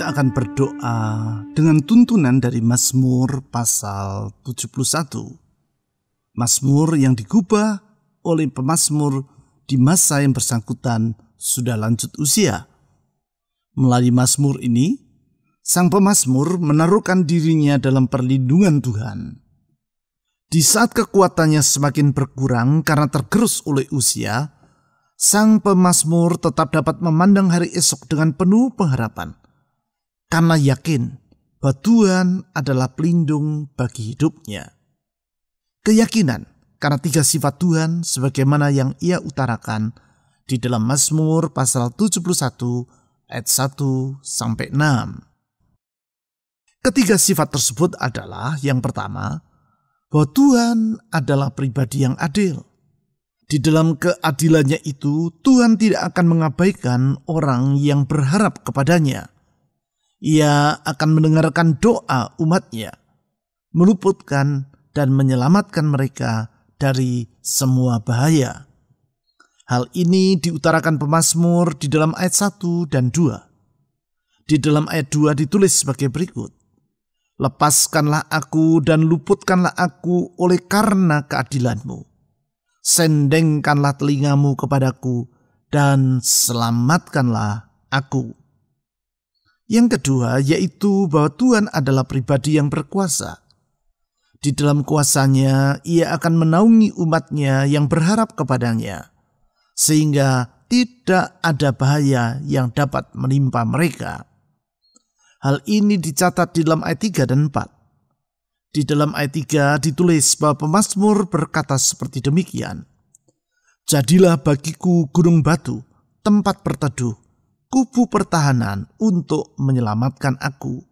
Kita akan berdoa dengan tuntunan dari Mazmur pasal 71. Mazmur yang digubah oleh pemazmur di masa yang bersangkutan sudah lanjut usia. Melalui mazmur ini, sang pemazmur menaruhkan dirinya dalam perlindungan Tuhan. Di saat kekuatannya semakin berkurang karena tergerus oleh usia, sang pemazmur tetap dapat memandang hari esok dengan penuh pengharapan. Karena yakin bahwa Tuhan adalah pelindung bagi hidupnya. Keyakinan karena 3 sifat Tuhan sebagaimana yang ia utarakan di dalam Mazmur pasal 71 ayat 1-6. Ketiga sifat tersebut adalah yang pertama, bahwa Tuhan adalah pribadi yang adil. Di dalam keadilannya itu, Tuhan tidak akan mengabaikan orang yang berharap kepadanya. Ia akan mendengarkan doa umatnya, meluputkan dan menyelamatkan mereka dari semua bahaya. Hal ini diutarakan pemazmur di dalam ayat 1 dan 2. Di dalam ayat 2 ditulis sebagai berikut. Lepaskanlah aku dan luputkanlah aku oleh karena keadilanmu. Sendengkanlah telingamu kepadaku dan selamatkanlah aku. Yang kedua yaitu bahwa Tuhan adalah pribadi yang berkuasa. Di dalam kuasanya ia akan menaungi umatnya yang berharap kepadanya, sehingga tidak ada bahaya yang dapat menimpa mereka. Hal ini dicatat di dalam ayat 3 dan 4. Di dalam ayat 3 ditulis bahwa pemazmur berkata seperti demikian. Jadilah bagiku gunung batu, tempat berteduh, kubu pertahanan untuk menyelamatkan aku.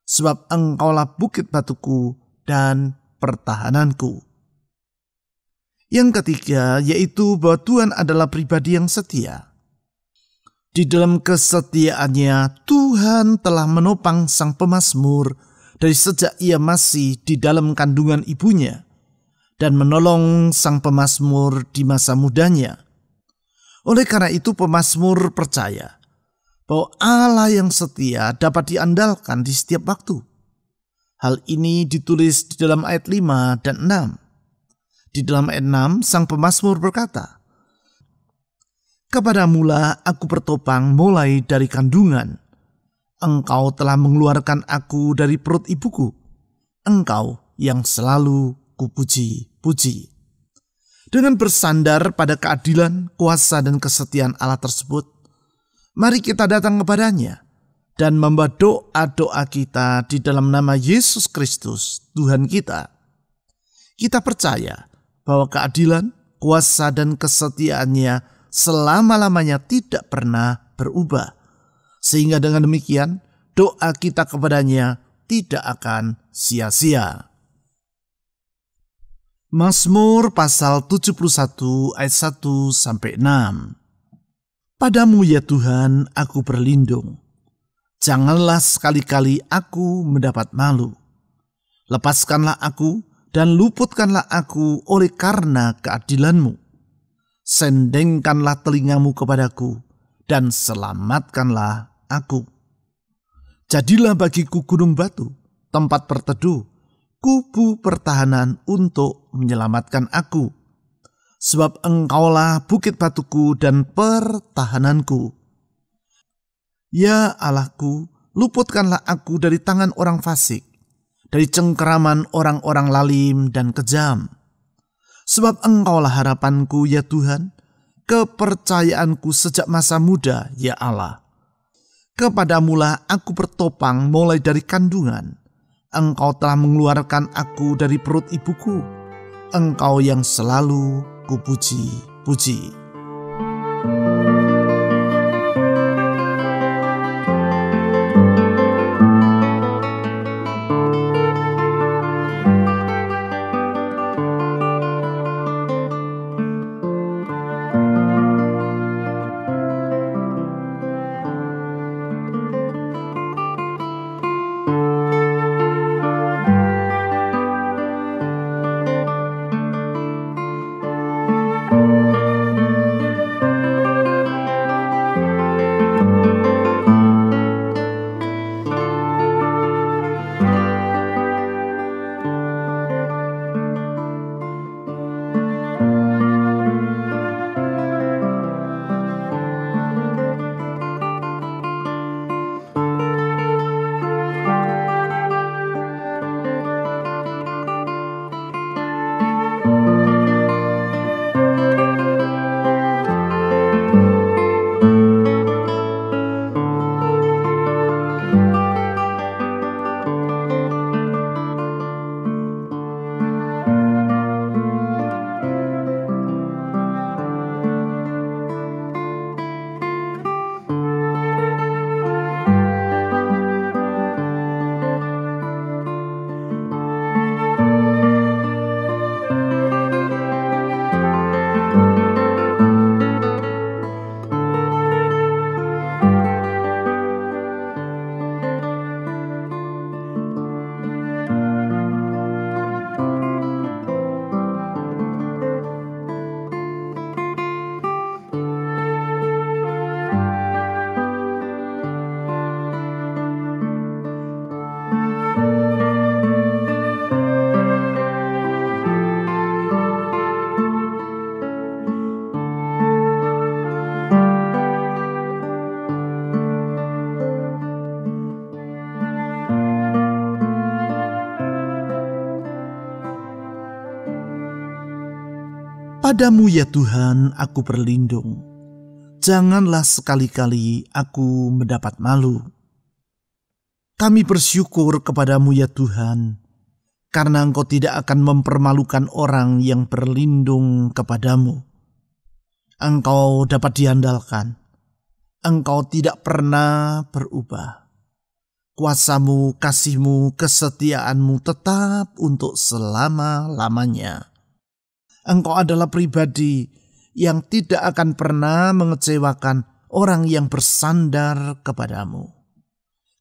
Sebab engkaulah bukit batuku dan pertahananku. Yang ketiga yaitu bahwa Tuhan adalah pribadi yang setia. Di dalam kesetiaannya Tuhan telah menopang sang pemazmur dari sejak ia masih di dalam kandungan ibunya dan menolong sang pemazmur di masa mudanya. Oleh karena itu pemazmur percaya bahwa Allah yang setia dapat diandalkan di setiap waktu. Hal ini ditulis di dalam ayat 5 dan 6. Di dalam ayat 6 sang pemazmur berkata, Kepadamulah aku bertopang mulai dari kandungan. Engkau telah mengeluarkan aku dari perut ibuku. Engkau yang selalu kupuji-puji. Dengan bersandar pada keadilan, kuasa dan kesetiaan Allah tersebut, mari kita datang kepadanya dan membawa doa-doa kita di dalam nama Yesus Kristus, Tuhan kita. Kita percaya bahwa keadilan, kuasa dan kesetiaannya selama-lamanya tidak pernah berubah. Sehingga dengan demikian doa kita kepadanya tidak akan sia-sia. Mazmur pasal 71 ayat 1-6. Padamu ya Tuhan aku berlindung. Janganlah sekali-kali aku mendapat malu. Lepaskanlah aku dan luputkanlah aku oleh karena keadilanmu. Sendengkanlah telingamu kepadaku dan selamatkanlah aku. Jadilah bagiku gunung batu, tempat berteduh, kubu pertahanan untuk menyelamatkan aku. Sebab engkaulah bukit batuku dan pertahananku. Ya Allahku, luputkanlah aku dari tangan orang fasik, dari cengkeraman orang-orang lalim dan kejam. Sebab engkaulah harapanku ya Tuhan, kepercayaanku sejak masa muda ya Allah. Kepadamulah aku bertopang mulai dari kandungan. Engkau telah mengeluarkan aku dari perut ibuku. Engkau yang selalu kupuji-puji. Padamu ya Tuhan aku berlindung. Janganlah sekali-kali aku mendapat malu. Kami bersyukur kepadamu ya Tuhan, karena Engkau tidak akan mempermalukan orang yang berlindung kepadamu. Engkau dapat diandalkan. Engkau tidak pernah berubah. Kuasamu, kasihmu, kesetiaanmu tetap untuk selama-lamanya. Engkau adalah pribadi yang tidak akan pernah mengecewakan orang yang bersandar kepadamu.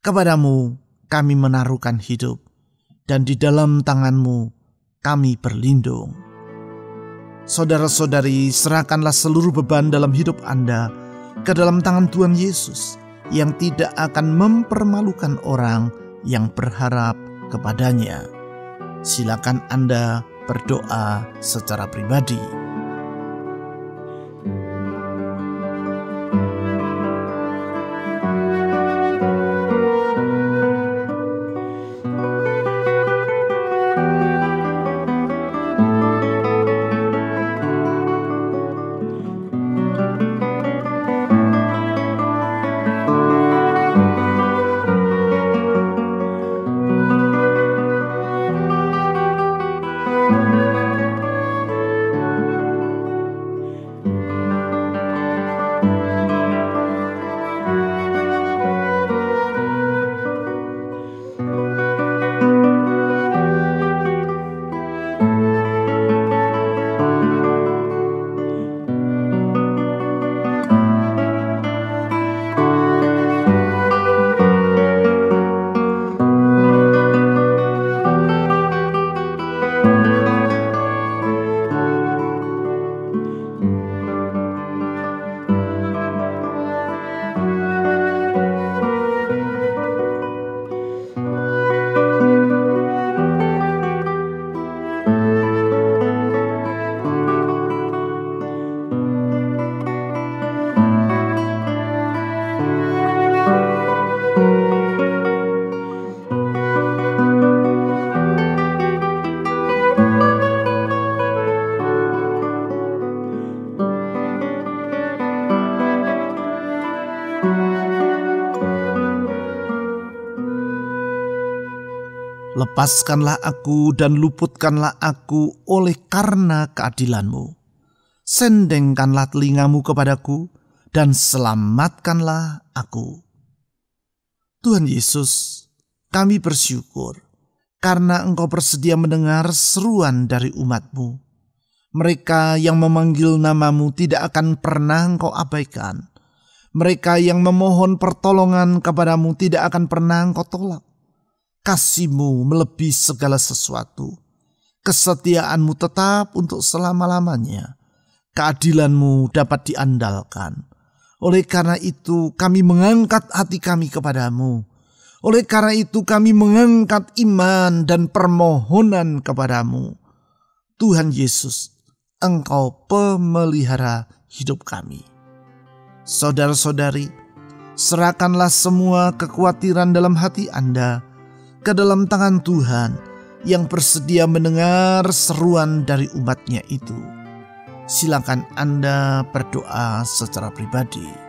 Kepadamu kami menaruhkan hidup, dan di dalam tangan-Mu kami berlindung. Saudara-saudari, serahkanlah seluruh beban dalam hidup Anda ke dalam tangan Tuhan Yesus yang tidak akan mempermalukan orang yang berharap kepadanya. Silakan Anda berdoa secara pribadi. Lepaskanlah aku dan luputkanlah aku oleh karena keadilan-Mu. Sendengkanlah telinga-Mu kepadaku dan selamatkanlah aku. Tuhan Yesus, kami bersyukur karena Engkau bersedia mendengar seruan dari umat-Mu. Mereka yang memanggil nama-Mu tidak akan pernah Engkau abaikan. Mereka yang memohon pertolongan kepadamu tidak akan pernah Engkau tolak. Kasih-Mu melebihi segala sesuatu. Kesetiaan-Mu tetap untuk selama-lamanya. Keadilan-Mu dapat diandalkan. Oleh karena itu kami mengangkat hati kami kepadamu. Oleh karena itu kami mengangkat iman dan permohonan kepadamu. Tuhan Yesus, Engkau pemelihara hidup kami. Saudara-saudari, serahkanlah semua kekhawatiran dalam hati Anda ke dalam tangan Tuhan yang bersedia mendengar seruan dari umat-Nya itu. Silakan Anda berdoa secara pribadi.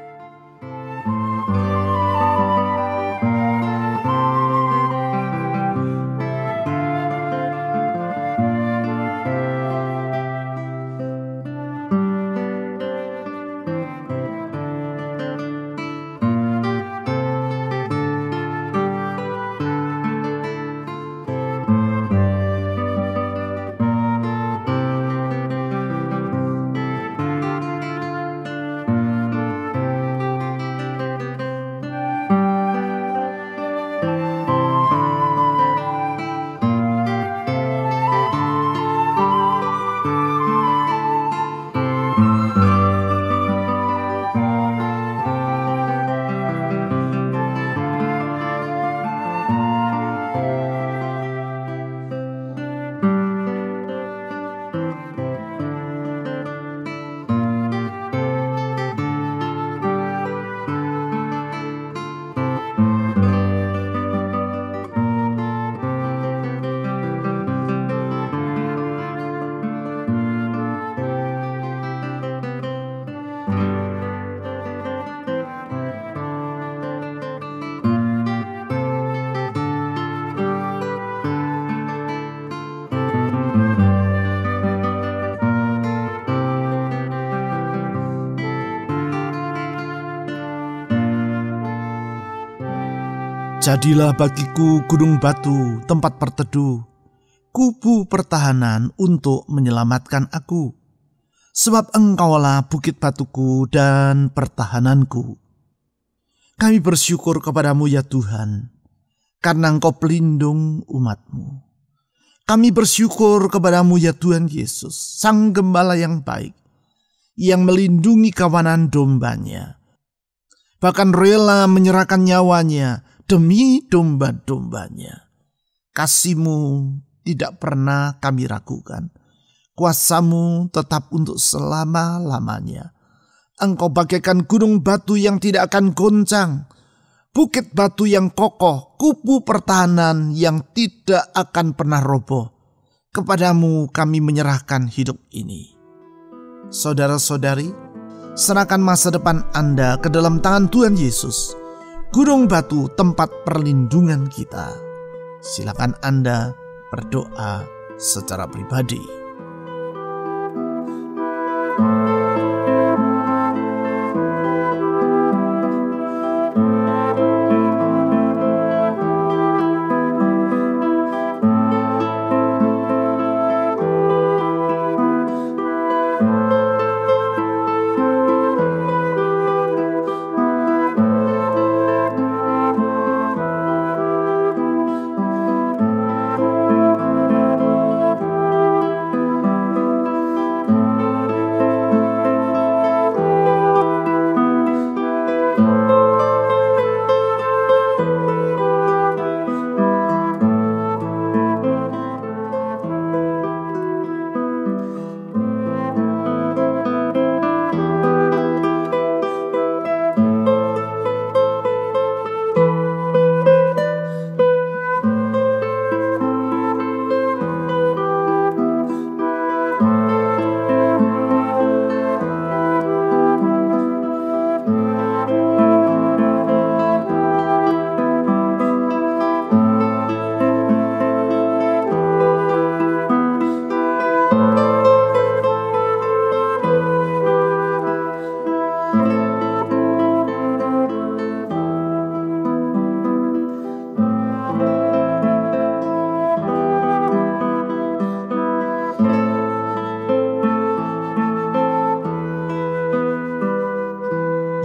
Jadilah bagiku gunung batu, tempat berteduh, kubu pertahanan untuk menyelamatkan aku. Sebab Engkaulah bukit batuku dan pertahananku. Kami bersyukur kepadamu ya Tuhan, karena Engkau pelindung umat-Mu. Kami bersyukur kepadamu ya Tuhan Yesus, Sang Gembala yang baik, yang melindungi kawanan dombanya, bahkan rela menyerahkan nyawanya demi domba-dombanya. Kasih-Mu tidak pernah kami ragukan. Kuasa-Mu tetap untuk selama-lamanya. Engkau bagaikan gunung batu yang tidak akan goncang, bukit batu yang kokoh, kubu pertahanan yang tidak akan pernah roboh. Kepadamu kami menyerahkan hidup ini. Saudara-saudari, serahkan masa depan Anda ke dalam tangan Tuhan Yesus, gunung batu tempat perlindungan kita. Silakan Anda berdoa secara pribadi.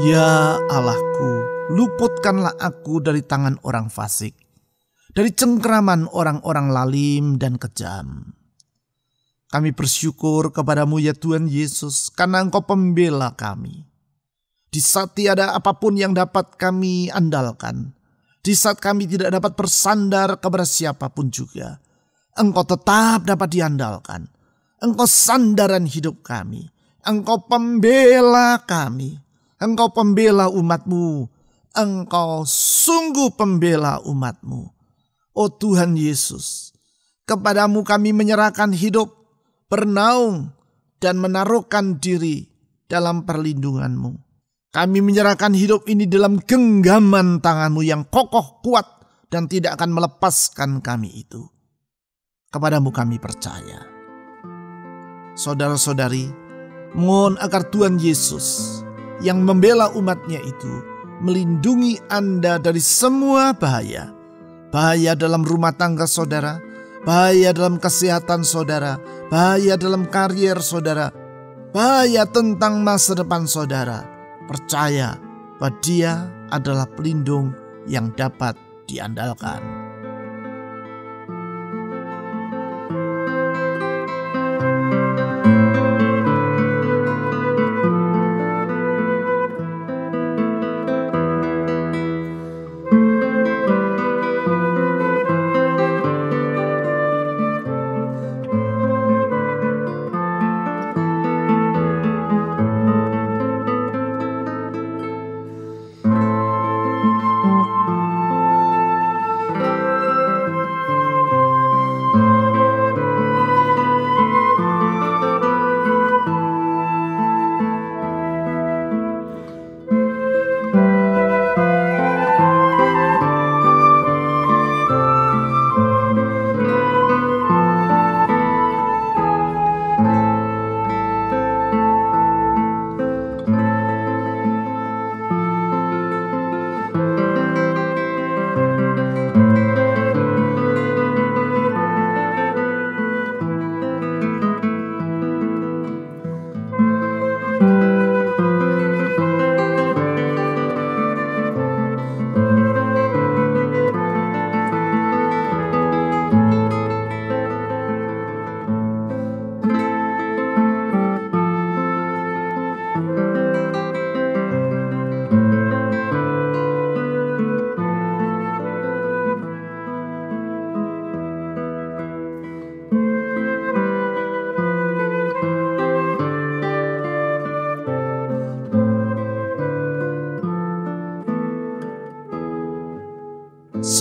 Ya Allahku, luputkanlah aku dari tangan orang fasik, dari cengkraman orang-orang lalim dan kejam. Kami bersyukur kepadamu ya Tuhan Yesus, karena Engkau pembela kami. Di saat tiada apapun yang dapat kami andalkan, di saat kami tidak dapat bersandar kepada siapapun juga, Engkau tetap dapat diandalkan. Engkau sandaran hidup kami, Engkau pembela kami. Engkau pembela umat-Mu. Engkau sungguh pembela umat-Mu. Oh Tuhan Yesus, kepadamu kami menyerahkan hidup, bernaung, dan menaruhkan diri dalam perlindungan-Mu. Kami menyerahkan hidup ini dalam genggaman tangan-Mu yang kokoh, kuat, dan tidak akan melepaskan kami itu. Kepadamu kami percaya. Saudara-saudari, mohon agar Tuhan Yesus yang membela umatnya itu melindungi Anda dari semua bahaya. Bahaya dalam rumah tangga saudara, bahaya dalam kesehatan saudara, bahaya dalam karier saudara, bahaya tentang masa depan saudara. Percaya bahwa Dia adalah pelindung yang dapat diandalkan.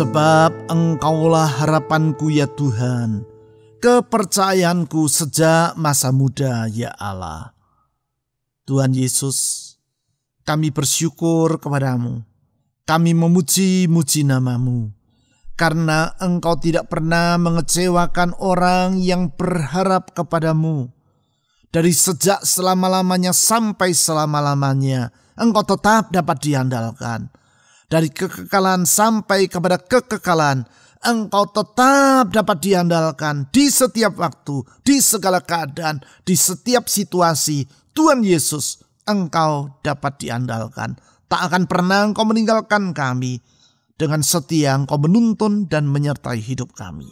Sebab Engkaulah harapanku ya Tuhan, kepercayaanku sejak masa muda ya Allah. Tuhan Yesus, kami bersyukur kepadamu. Kami memuji-muji nama-Mu, karena Engkau tidak pernah mengecewakan orang yang berharap kepadamu. Dari sejak selama-lamanya sampai selama-lamanya, Engkau tetap dapat diandalkan. Dari kekekalan sampai kepada kekekalan, Engkau tetap dapat diandalkan di setiap waktu, di segala keadaan, di setiap situasi. Tuhan Yesus, Engkau dapat diandalkan. Tak akan pernah Engkau meninggalkan kami. Dengan setia Engkau menuntun dan menyertai hidup kami.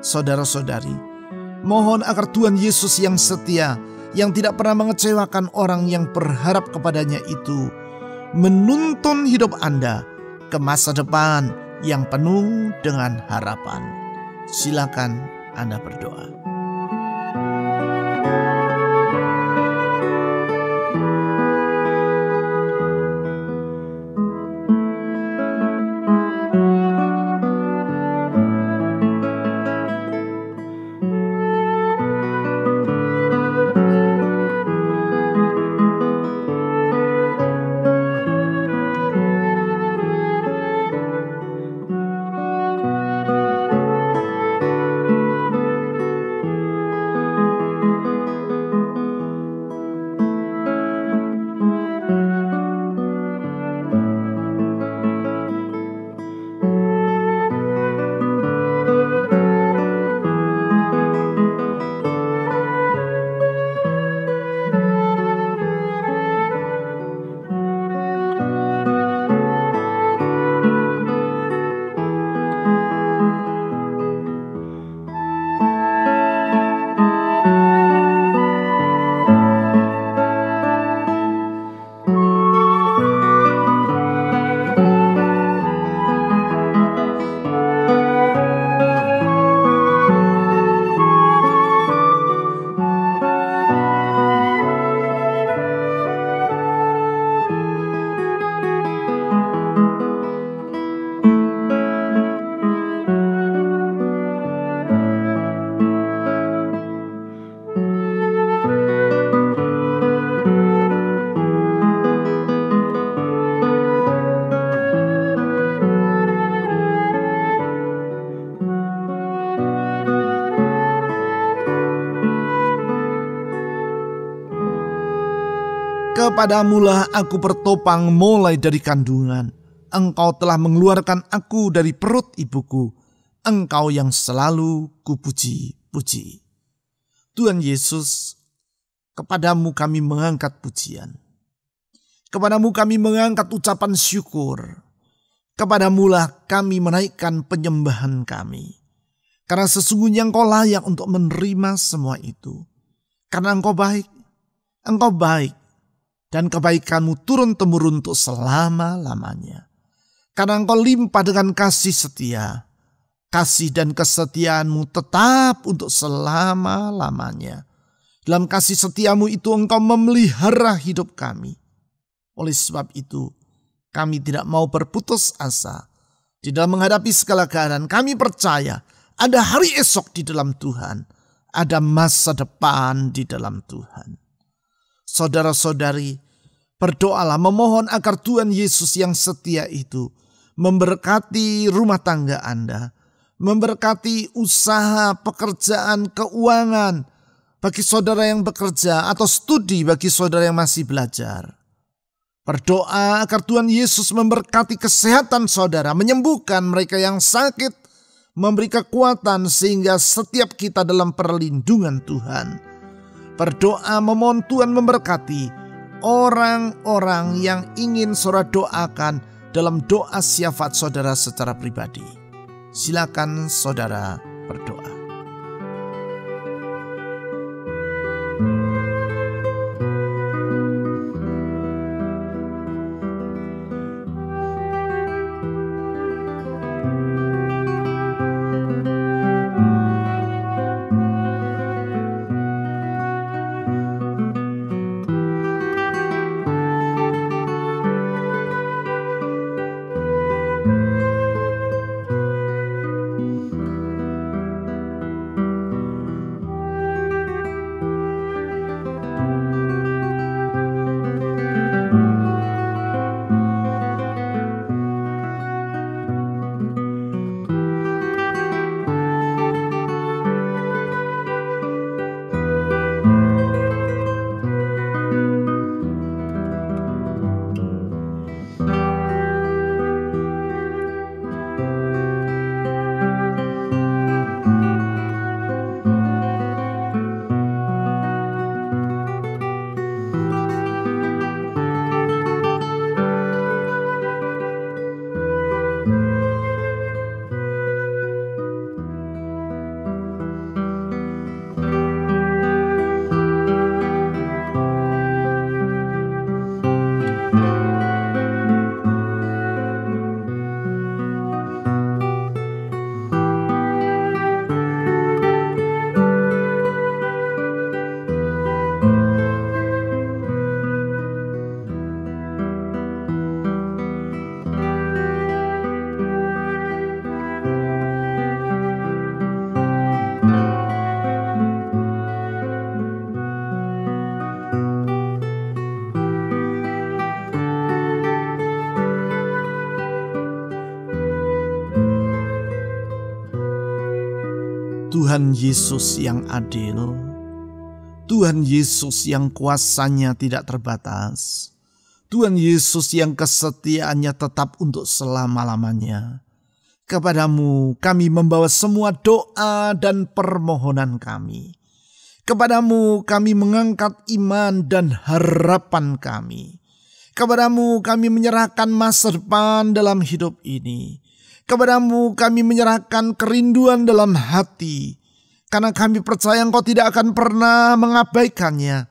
Saudara-saudari, mohon agar Tuhan Yesus yang setia, yang tidak pernah mengecewakan orang yang berharap kepadanya itu, menuntun hidup Anda ke masa depan yang penuh dengan harapan. Silakan Anda berdoa. Kepadamulah aku bertopang mulai dari kandungan. Engkau telah mengeluarkan aku dari perut ibuku. Engkau yang selalu kupuji-puji. Tuhan Yesus, kepadamu kami mengangkat pujian. Kepadamu kami mengangkat ucapan syukur. Kepadamulah kami menaikkan penyembahan kami. Karena sesungguhnya Engkau layak untuk menerima semua itu. Karena Engkau baik. Engkau baik. Dan kebaikanmu turun-temurun untuk selama-lamanya. Karena Engkau limpah dengan kasih setia. Kasih dan kesetiaanmu tetap untuk selama-lamanya. Dalam kasih setiamu itu Engkau memelihara hidup kami. Oleh sebab itu, kami tidak mau berputus asa. Di dalam menghadapi segala keadaan, kami percaya ada hari esok di dalam Tuhan. Ada masa depan di dalam Tuhan. Saudara-saudari, berdoalah memohon agar Tuhan Yesus yang setia itu memberkati rumah tangga Anda, memberkati usaha, pekerjaan, keuangan bagi saudara yang bekerja atau studi bagi saudara yang masih belajar. Berdoa agar Tuhan Yesus memberkati kesehatan saudara, menyembuhkan mereka yang sakit, memberi kekuatan sehingga setiap kita dalam perlindungan Tuhan. Berdoa memohon Tuhan memberkati orang-orang yang ingin saudara doakan dalam doa syafaat saudara secara pribadi. Silakan saudara berdoa. Tuhan Yesus yang adil, Tuhan Yesus yang kuasanya tidak terbatas, Tuhan Yesus yang kesetiaannya tetap untuk selama-lamanya. Kepadamu kami membawa semua doa dan permohonan kami. Kepadamu kami mengangkat iman dan harapan kami. Kepadamu kami menyerahkan masa depan dalam hidup ini. Kepadamu kami menyerahkan kerinduan dalam hati. Karena kami percaya Engkau tidak akan pernah mengabaikannya.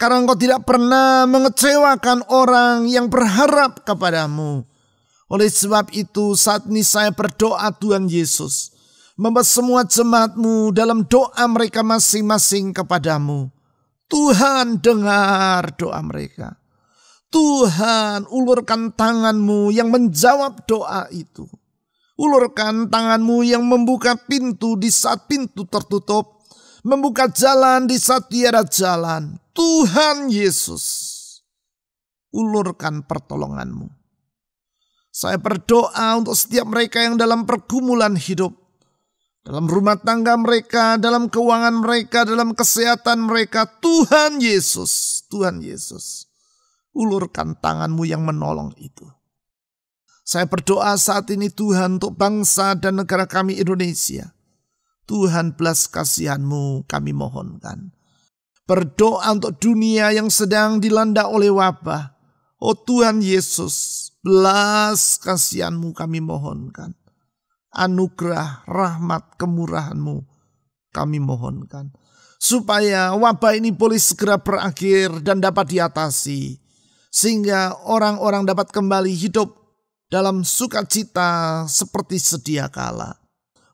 Karena Engkau tidak pernah mengecewakan orang yang berharap kepadamu. Oleh sebab itu saat ini saya berdoa Tuhan Yesus, membawa semua jemaat-Mu dalam doa mereka masing-masing kepadamu. Tuhan dengar doa mereka. Tuhan ulurkan tangan-Mu yang menjawab doa itu. Ulurkan tangan-Mu yang membuka pintu di saat pintu tertutup. Membuka jalan di saat tiada jalan. Tuhan Yesus, ulurkan pertolongan-Mu. Saya berdoa untuk setiap mereka yang dalam pergumulan hidup. Dalam rumah tangga mereka, dalam keuangan mereka, dalam kesehatan mereka. Tuhan Yesus, Tuhan Yesus, ulurkan tangan-Mu yang menolong itu. Saya berdoa saat ini Tuhan untuk bangsa dan negara kami Indonesia. Tuhan belas kasihan-Mu kami mohonkan. Berdoa untuk dunia yang sedang dilanda oleh wabah. Oh Tuhan Yesus, belas kasihan-Mu kami mohonkan. Anugerah, rahmat, kemurahan-Mu kami mohonkan. Supaya wabah ini boleh segera berakhir dan dapat diatasi. Sehingga orang-orang dapat kembali hidup dalam sukacita seperti sedia kala.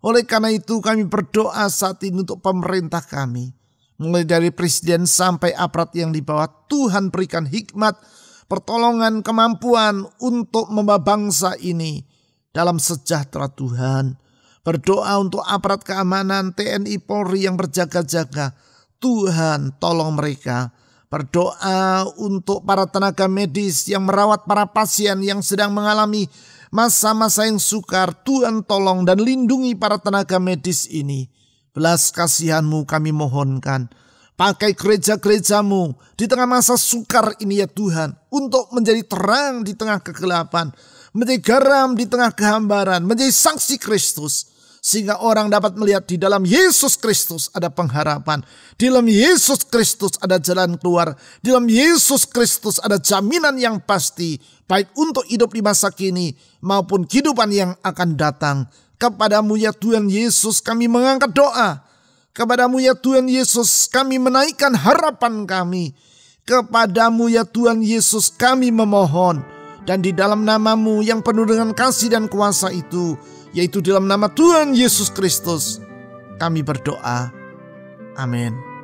Oleh karena itu kami berdoa saat ini untuk pemerintah kami. Mulai dari presiden sampai aparat yang di bawah, Tuhan berikan hikmat, pertolongan, kemampuan untuk membawa bangsa ini dalam sejahtera Tuhan. Berdoa untuk aparat keamanan TNI Polri yang berjaga-jaga. Tuhan tolong mereka. Berdoa untuk para tenaga medis yang merawat para pasien yang sedang mengalami masa-masa yang sukar. Tuhan tolong dan lindungi para tenaga medis ini. Belas kasihan-Mu kami mohonkan. Pakai gereja-gereja-Mu di tengah masa sukar ini ya Tuhan. Untuk menjadi terang di tengah kegelapan. Menjadi garam di tengah kehambaran. Menjadi saksi Kristus. Sehingga orang dapat melihat di dalam Yesus Kristus ada pengharapan. Di dalam Yesus Kristus ada jalan keluar. Di dalam Yesus Kristus ada jaminan yang pasti. Baik untuk hidup di masa kini maupun kehidupan yang akan datang. Kepadamu ya Tuhan Yesus kami mengangkat doa. Kepadamu ya Tuhan Yesus kami menaikkan harapan kami. Kepadamu ya Tuhan Yesus kami memohon. Dan di dalam nama-Mu yang penuh dengan kasih dan kuasa itu, yaitu dalam nama Tuhan Yesus Kristus, kami berdoa. Amin.